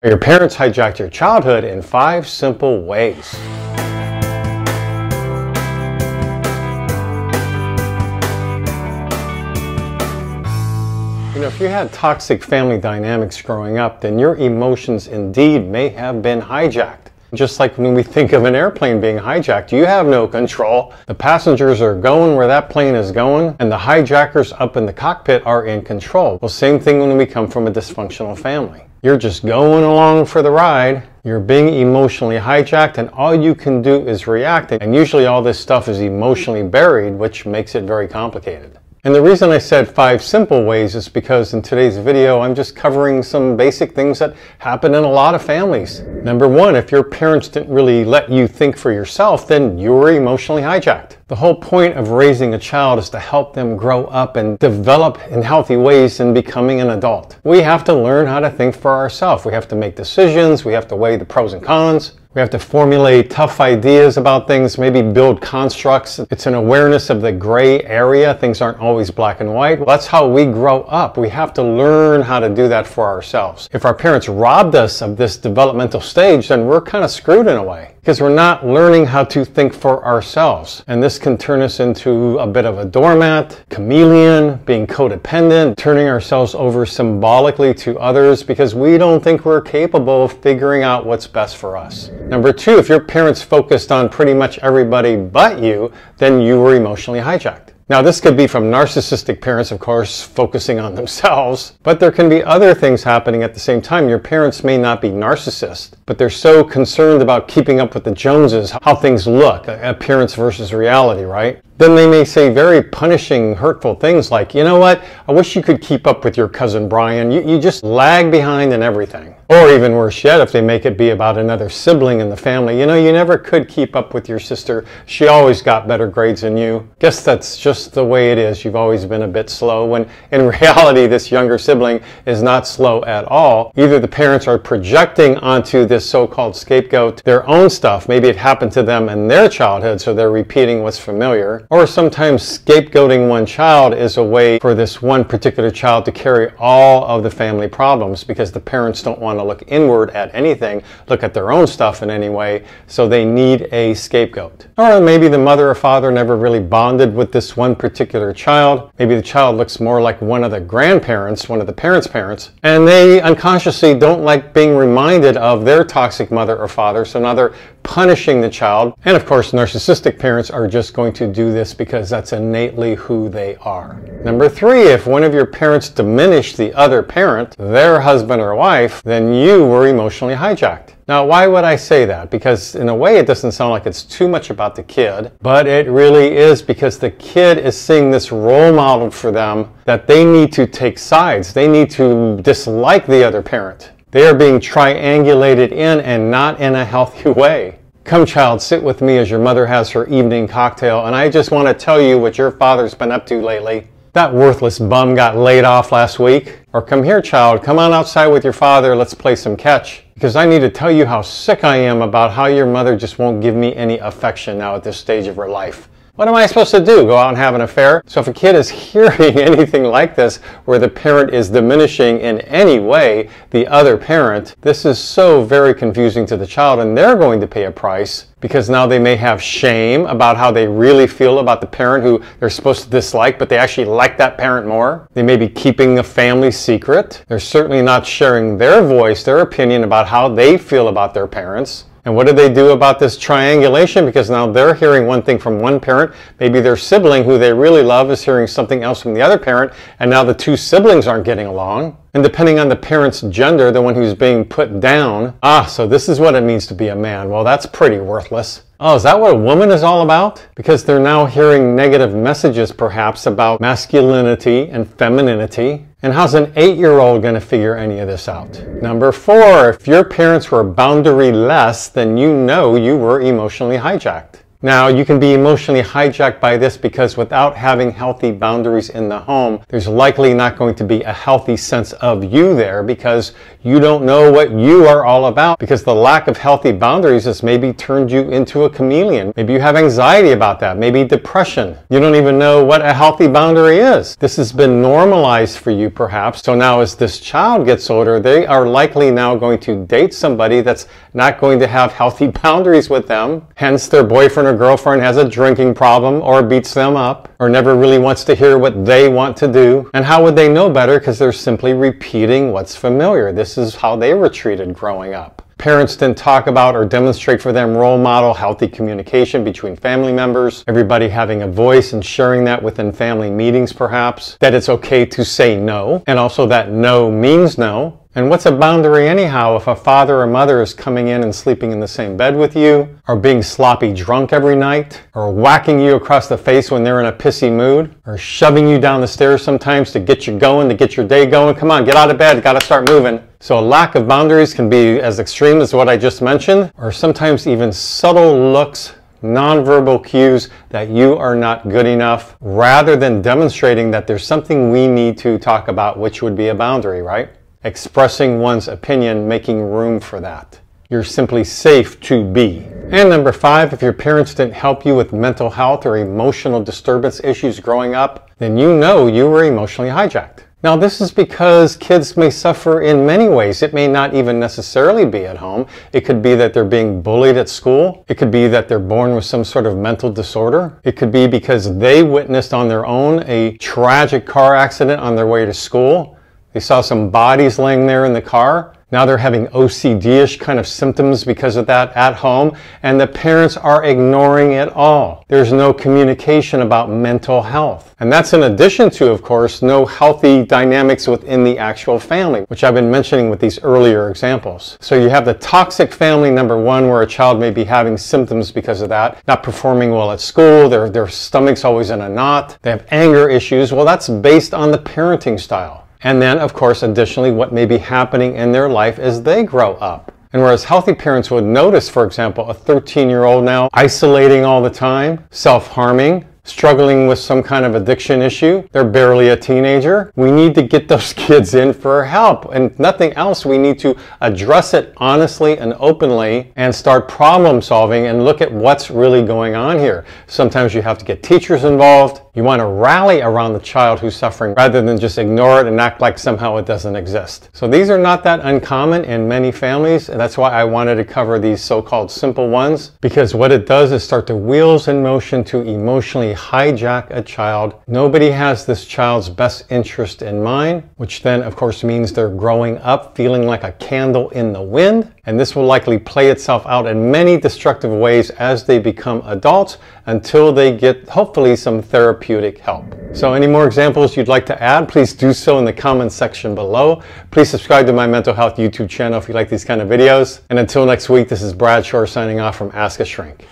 Your parents hijacked your childhood in 5 simple ways. You know, if you had toxic family dynamics growing up, then your emotions indeed may have been hijacked. Just like when we think of an airplane being hijacked, you have no control. The passengers are going where that plane is going, and the hijackers up in the cockpit are in control. Well, same thing when we come from a dysfunctional family. You're just going along for the ride. You're being emotionally hijacked, and all you can do is react. And usually all this stuff is emotionally buried, which makes it very complicated. And the reason I said 5 simple ways is because in today's video, I'm just covering some basic things that happen in a lot of families. Number 1, if your parents didn't really let you think for yourself, then you were emotionally hijacked. The whole point of raising a child is to help them grow up and develop in healthy ways in becoming an adult. We have to learn how to think for ourselves. We have to make decisions. We have to weigh the pros and cons. We have to formulate tough ideas about things, maybe build constructs. It's an awareness of the gray area. Things aren't always black and white. Well, that's how we grow up. We have to learn how to do that for ourselves. If our parents robbed us of this developmental stage, then we're kind of screwed in a way, because we're not learning how to think for ourselves. And this can turn us into a bit of a doormat, chameleon, being codependent, turning ourselves over symbolically to others because we don't think we're capable of figuring out what's best for us. Number 2, if your parents focused on pretty much everybody but you, then you were emotionally hijacked. Now, this could be from narcissistic parents, of course, focusing on themselves, but there can be other things happening at the same time. Your parents may not be narcissists, but they're so concerned about keeping up with the Joneses, how things look, appearance versus reality, right? Then they may say very punishing, hurtful things like, you know what, I wish you could keep up with your cousin Brian. You just lag behind in everything. Or even worse yet, if they make it be about another sibling in the family, you know, you never could keep up with your sister. She always got better grades than you. Guess that's just the way it is. You've always been a bit slow, when in reality, this younger sibling is not slow at all. Either the parents are projecting onto this so-called scapegoat their own stuff. Maybe it happened to them in their childhood, so they're repeating what's familiar. Or sometimes scapegoating one child is a way for this one particular child to carry all of the family problems, because the parents don't want to look inward at anything, look at their own stuff in any way, so they need a scapegoat. Or maybe the mother or father never really bonded with this one particular child. Maybe the child looks more like one of the grandparents, one of the parents' parents, and they unconsciously don't like being reminded of their toxic mother or father, so now they're punishing the child. And of course, narcissistic parents are just going to do this because that's innately who they are. Number 3, if one of your parents diminished the other parent, their husband or wife, then you were emotionally hijacked. Now, why would I say that? Because in a way, it doesn't sound like it's too much about the kid, but it really is, because the kid is seeing this role model for them that they need to take sides. They need to dislike the other parent. They are being triangulated in, and not in a healthy way. Come, child, sit with me as your mother has her evening cocktail, and I just want to tell you what your father's been up to lately. That worthless bum got laid off last week. Or come here, child, come on outside with your father, let's play some catch. Because I need to tell you how sick I am about how your mother just won't give me any affection now at this stage of her life. What am I supposed to do? Go out and have an affair? So if a kid is hearing anything like this, where the parent is diminishing in any way the other parent, this is so very confusing to the child, and they're going to pay a price, because now they may have shame about how they really feel about the parent who they're supposed to dislike, but they actually like that parent more. They may be keeping a family secret. They're certainly not sharing their voice, their opinion about how they feel about their parents. And what do they do about this triangulation? Because now they're hearing one thing from one parent, maybe their sibling who they really love is hearing something else from the other parent, and now the two siblings aren't getting along. And depending on the parent's gender, the one who's being put down, so this is what it means to be a man. Well, that's pretty worthless. Oh, is that what a woman is all about? Because they're now hearing negative messages perhaps about masculinity and femininity. And how's an 8-year-old going to figure any of this out? Number 4, if your parents were boundary-less, then you know you were emotionally hijacked. Now, you can be emotionally hijacked by this because without having healthy boundaries in the home, there's likely not going to be a healthy sense of you there because you don't know what you are all about, because the lack of healthy boundaries has maybe turned you into a chameleon. Maybe you have anxiety about that, maybe depression. You don't even know what a healthy boundary is. This has been normalized for you perhaps. So now as this child gets older, they are likely now going to date somebody that's not going to have healthy boundaries with them. Hence their boyfriend or girlfriend has a drinking problem or beats them up or never really wants to hear what they want to do. And how would they know better? Because they're simply repeating what's familiar. This is how they were treated growing up. Parents didn't talk about or demonstrate for them role model healthy communication between family members, everybody having a voice and sharing that within family meetings perhaps, that it's okay to say no, and also that no means no. And what's a boundary anyhow if a father or mother is coming in and sleeping in the same bed with you, or being sloppy drunk every night, or whacking you across the face when they're in a pissy mood, or shoving you down the stairs sometimes to get you going, to get your day going? Come on, get out of bed, gotta start moving. So a lack of boundaries can be as extreme as what I just mentioned, or sometimes even subtle looks, nonverbal cues that you are not good enough, rather than demonstrating that there's something we need to talk about, which would be a boundary, right? Expressing one's opinion, making room for that. You're simply safe to be. And number 5, if your parents didn't help you with mental health or emotional disturbance issues growing up, then you know you were emotionally hijacked. Now this is because kids may suffer in many ways. It may not even necessarily be at home. It could be that they're being bullied at school. It could be that they're born with some sort of mental disorder. It could be because they witnessed on their own a tragic car accident on their way to school. They saw some bodies laying there in the car. Now they're having OCD-ish kind of symptoms because of that at home, and the parents are ignoring it all. There's no communication about mental health. And that's in addition to, of course, no healthy dynamics within the actual family, which I've been mentioning with these earlier examples. So you have the toxic family, number 1, where a child may be having symptoms because of that, not performing well at school, their stomach's always in a knot, they have anger issues. Well, that's based on the parenting style. And then, of course, additionally, what may be happening in their life as they grow up. And whereas healthy parents would notice, for example, a 13-year-old now isolating all the time, self-harming, struggling with some kind of addiction issue, they're barely a teenager, we need to get those kids in for help. And nothing else, we need to address it honestly and openly and start problem solving and look at what's really going on here. Sometimes you have to get teachers involved. You want to rally around the child who's suffering rather than just ignore it and act like somehow it doesn't exist. So these are not that uncommon in many families, and that's why I wanted to cover these so-called simple ones, because what it does is start the wheels in motion to emotionally hijack a child. Nobody has this child's best interest in mind, which then of course means they're growing up feeling like a candle in the wind, and this will likely play itself out in many destructive ways as they become adults until they get hopefully some therapeutic help. So any more examples you'd like to add, please do so in the comments section below. Please subscribe to my mental health YouTube channel if you like these kind of videos. And until next week, this is Brad Shore signing off from Ask a Shrink.